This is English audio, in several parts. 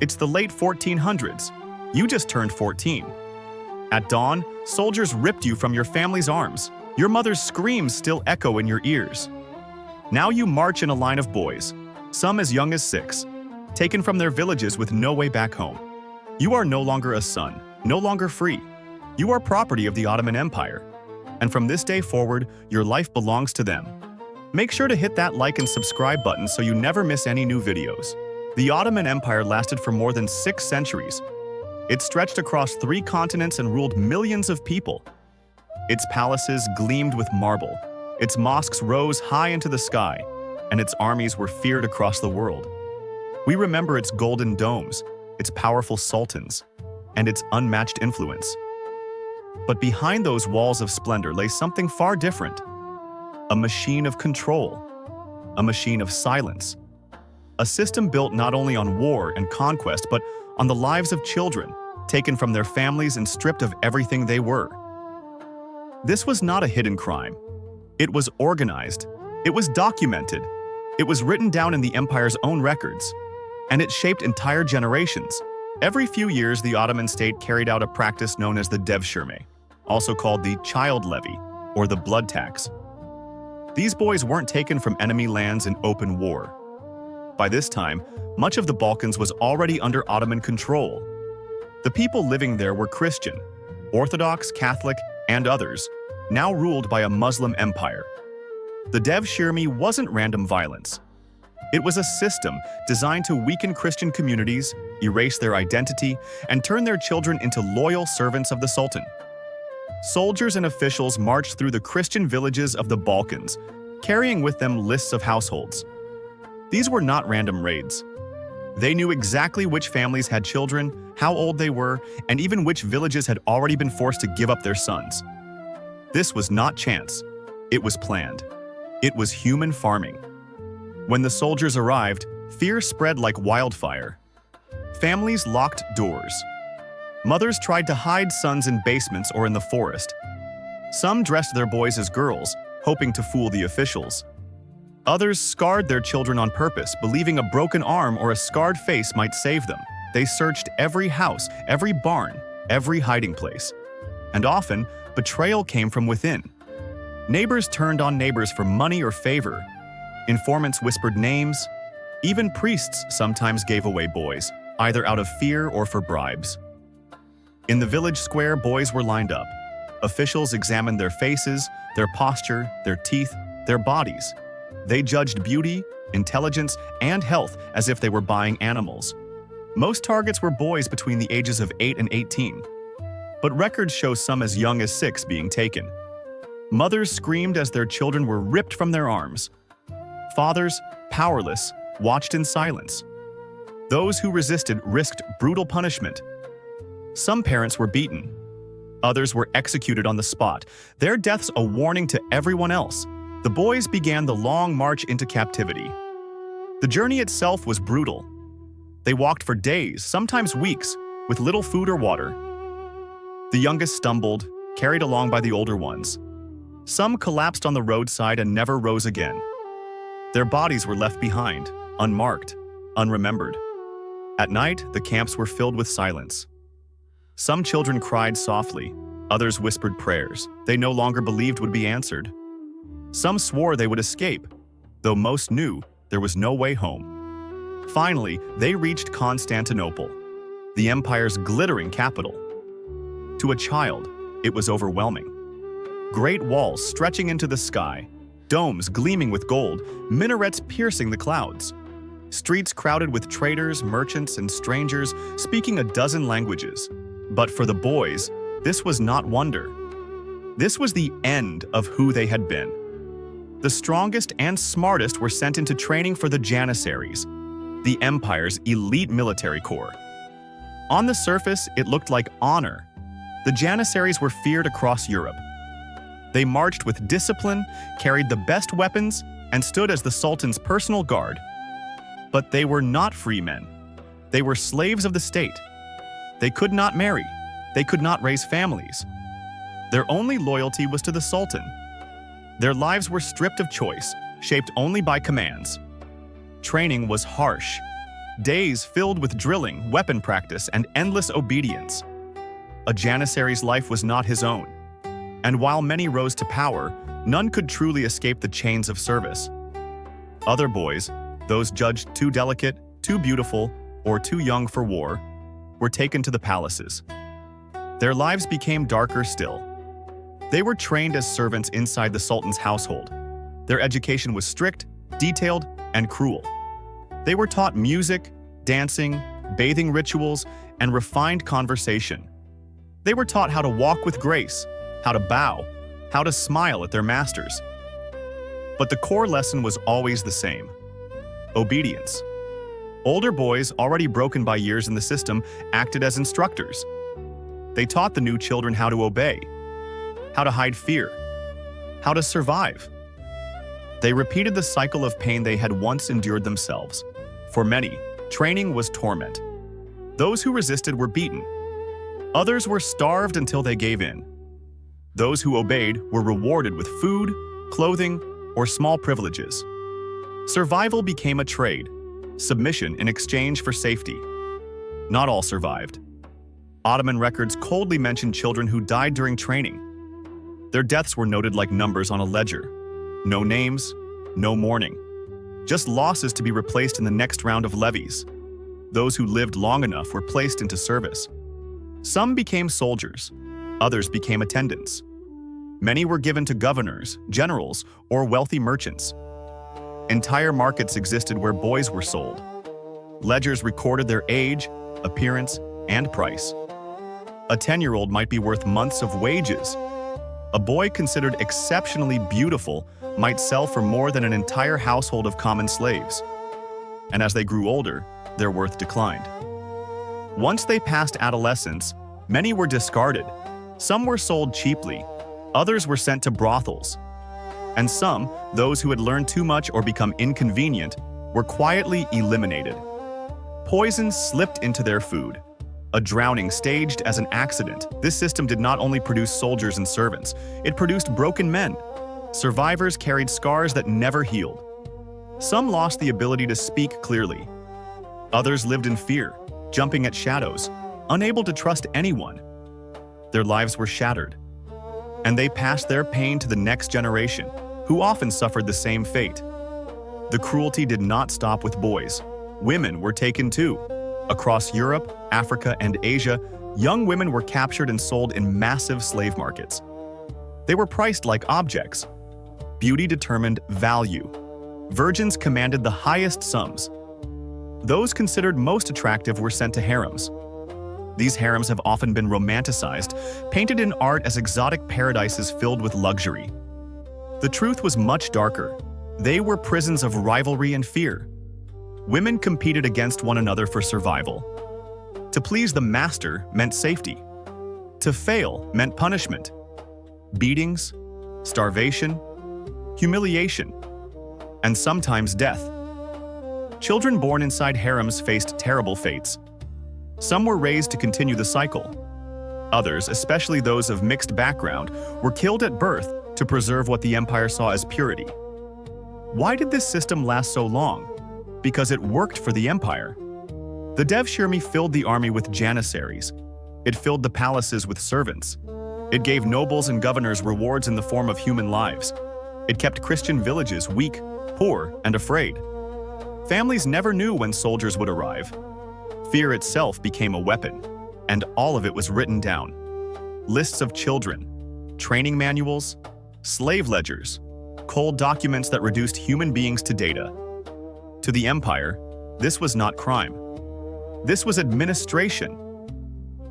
It's the late 1400s. You just turned 14. At dawn, soldiers ripped you from your family's arms. Your mother's screams still echo in your ears. Now you march in a line of boys, some as young as 6, taken from their villages with no way back home. You are no longer a son, no longer free. You are property of the Ottoman Empire. And from this day forward, your life belongs to them. Make sure to hit that like and subscribe button so you never miss any new videos. The Ottoman Empire lasted for more than 6 centuries. It stretched across 3 continents and ruled millions of people. Its palaces gleamed with marble, its mosques rose high into the sky, and its armies were feared across the world. We remember its golden domes, its powerful sultans, and its unmatched influence. But behind those walls of splendor lay something far different. A machine of control, a machine of silence. A system built not only on war and conquest, but on the lives of children, taken from their families and stripped of everything they were. This was not a hidden crime. It was organized. It was documented. It was written down in the empire's own records. And it shaped entire generations. Every few years, the Ottoman state carried out a practice known as the Devshirme, also called the child levy, or the blood tax. These boys weren't taken from enemy lands in open war. By this time, much of the Balkans was already under Ottoman control. The people living there were Christian, Orthodox, Catholic, and others, now ruled by a Muslim empire. The Devshirme wasn't random violence. It was a system designed to weaken Christian communities, erase their identity, and turn their children into loyal servants of the Sultan. Soldiers and officials marched through the Christian villages of the Balkans, carrying with them lists of households. These were not random raids. They knew exactly which families had children, how old they were, and even which villages had already been forced to give up their sons. This was not chance. It was planned. It was human farming. When the soldiers arrived, fear spread like wildfire. Families locked doors. Mothers tried to hide sons in basements or in the forest. Some dressed their boys as girls, hoping to fool the officials. Others scarred their children on purpose, believing a broken arm or a scarred face might save them. They searched every house, every barn, every hiding place. And often, betrayal came from within. Neighbors turned on neighbors for money or favor. Informants whispered names. Even priests sometimes gave away boys, either out of fear or for bribes. In the village square, boys were lined up. Officials examined their faces, their posture, their teeth, their bodies. They judged beauty, intelligence, and health as if they were buying animals. Most targets were boys between the ages of 8 and 18. But records show some as young as 6 being taken. Mothers screamed as their children were ripped from their arms. Fathers, powerless, watched in silence. Those who resisted risked brutal punishment. Some parents were beaten. Others were executed on the spot, their deaths a warning to everyone else. The boys began the long march into captivity. The journey itself was brutal. They walked for days, sometimes weeks, with little food or water. The youngest stumbled, carried along by the older ones. Some collapsed on the roadside and never rose again. Their bodies were left behind, unmarked, unremembered. At night, the camps were filled with silence. Some children cried softly, others whispered prayers they no longer believed would be answered. Some swore they would escape, though most knew there was no way home. Finally, they reached Constantinople, the empire's glittering capital. To a child, it was overwhelming. Great walls stretching into the sky, domes gleaming with gold, minarets piercing the clouds. Streets crowded with traders, merchants, and strangers speaking a dozen languages. But for the boys, this was not wonder. This was the end of who they had been. The strongest and smartest were sent into training for the Janissaries, the empire's elite military corps. On the surface, it looked like honor. The Janissaries were feared across Europe. They marched with discipline, carried the best weapons, and stood as the Sultan's personal guard. But they were not free men. They were slaves of the state. They could not marry. They could not raise families. Their only loyalty was to the Sultan. Their lives were stripped of choice, shaped only by commands. Training was harsh. days filled with drilling, weapon practice, and endless obedience. A Janissary's life was not his own. And while many rose to power, none could truly escape the chains of service. Other boys, those judged too delicate, too beautiful, or too young for war, were taken to the palaces. Their lives became darker still. They were trained as servants inside the Sultan's household. Their education was strict, detailed, and cruel. They were taught music, dancing, bathing rituals, and refined conversation. They were taught how to walk with grace, how to bow, how to smile at their masters. But the core lesson was always the same: obedience. Older boys, already broken by years in the system, acted as instructors. They taught the new children how to obey, how to hide fear, how to survive. They repeated the cycle of pain they had once endured themselves. For many, training was torment. Those who resisted were beaten. Others were starved until they gave in. Those who obeyed were rewarded with food, clothing, or small privileges. Survival became a trade, submission in exchange for safety. Not all survived. Ottoman records coldly mention children who died during training. Their deaths were noted like numbers on a ledger. No names, no mourning. Just losses to be replaced in the next round of levies. Those who lived long enough were placed into service. Some became soldiers, others became attendants. Many were given to governors, generals, or wealthy merchants. Entire markets existed where boys were sold. Ledgers recorded their age, appearance, and price. A 10-year-old might be worth months of wages. A boy considered exceptionally beautiful might sell for more than an entire household of common slaves. And as they grew older, their worth declined. Once they passed adolescence, many were discarded. Some were sold cheaply, others were sent to brothels. And some, those who had learned too much or become inconvenient, were quietly eliminated. Poison slipped into their food. A drowning staged as an accident. This system did not only produce soldiers and servants, it produced broken men. Survivors carried scars that never healed. Some lost the ability to speak clearly. Others lived in fear, jumping at shadows, unable to trust anyone. Their lives were shattered. And they passed their pain to the next generation, who often suffered the same fate. The cruelty did not stop with boys. Women were taken too. Across Europe, Africa, and Asia, young women were captured and sold in massive slave markets. They were priced like objects. Beauty determined value. Virgins commanded the highest sums. Those considered most attractive were sent to harems. These harems have often been romanticized, painted in art as exotic paradises filled with luxury. The truth was much darker. They were prisons of rivalry and fear. Women competed against one another for survival. To please the master meant safety. To fail meant punishment. Beatings, starvation, humiliation, and sometimes death. Children born inside harems faced terrible fates. Some were raised to continue the cycle. Others, especially those of mixed background, were killed at birth to preserve what the empire saw as purity. Why did this system last so long? Because it worked for the empire. The Devshirme filled the army with Janissaries. It filled the palaces with servants. It gave nobles and governors rewards in the form of human lives. It kept Christian villages weak, poor, and afraid. Families never knew when soldiers would arrive. Fear itself became a weapon, and all of it was written down. Lists of children, training manuals, slave ledgers, cold documents that reduced human beings to data. To the empire, this was not crime. This was administration.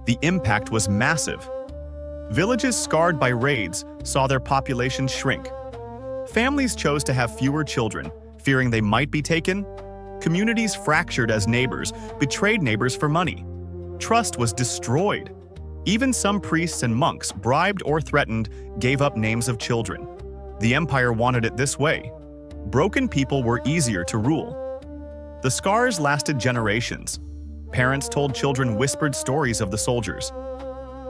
The impact was massive. Villages scarred by raids saw their populations shrink. Families chose to have fewer children, fearing they might be taken. Communities fractured as neighbors betrayed neighbors for money. Trust was destroyed. Even some priests and monks, bribed or threatened, gave up names of children. The empire wanted it this way. Broken people were easier to rule. The scars lasted generations. Parents told children whispered stories of the soldiers.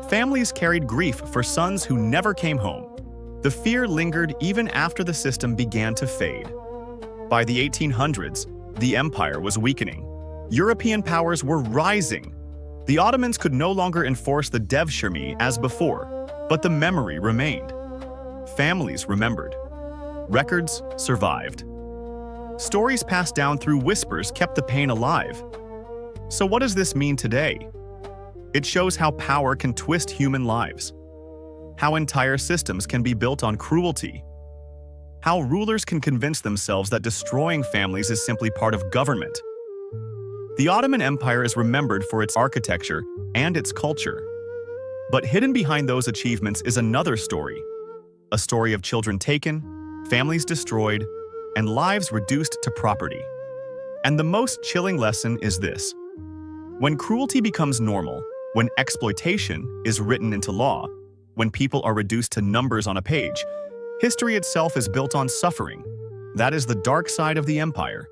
Families carried grief for sons who never came home. The fear lingered even after the system began to fade. By the 1800s, the empire was weakening. European powers were rising. The Ottomans could no longer enforce the Devshirme as before, but the memory remained. Families remembered. Records survived. Stories passed down through whispers kept the pain alive. So what does this mean today? It shows how power can twist human lives, how entire systems can be built on cruelty, how rulers can convince themselves that destroying families is simply part of government. The Ottoman Empire is remembered for its architecture and its culture. But hidden behind those achievements is another story, a story of children taken, families destroyed, and lives reduced to property. And the most chilling lesson is this: when cruelty becomes normal, when exploitation is written into law, when people are reduced to numbers on a page, history itself is built on suffering. That is the dark side of the empire.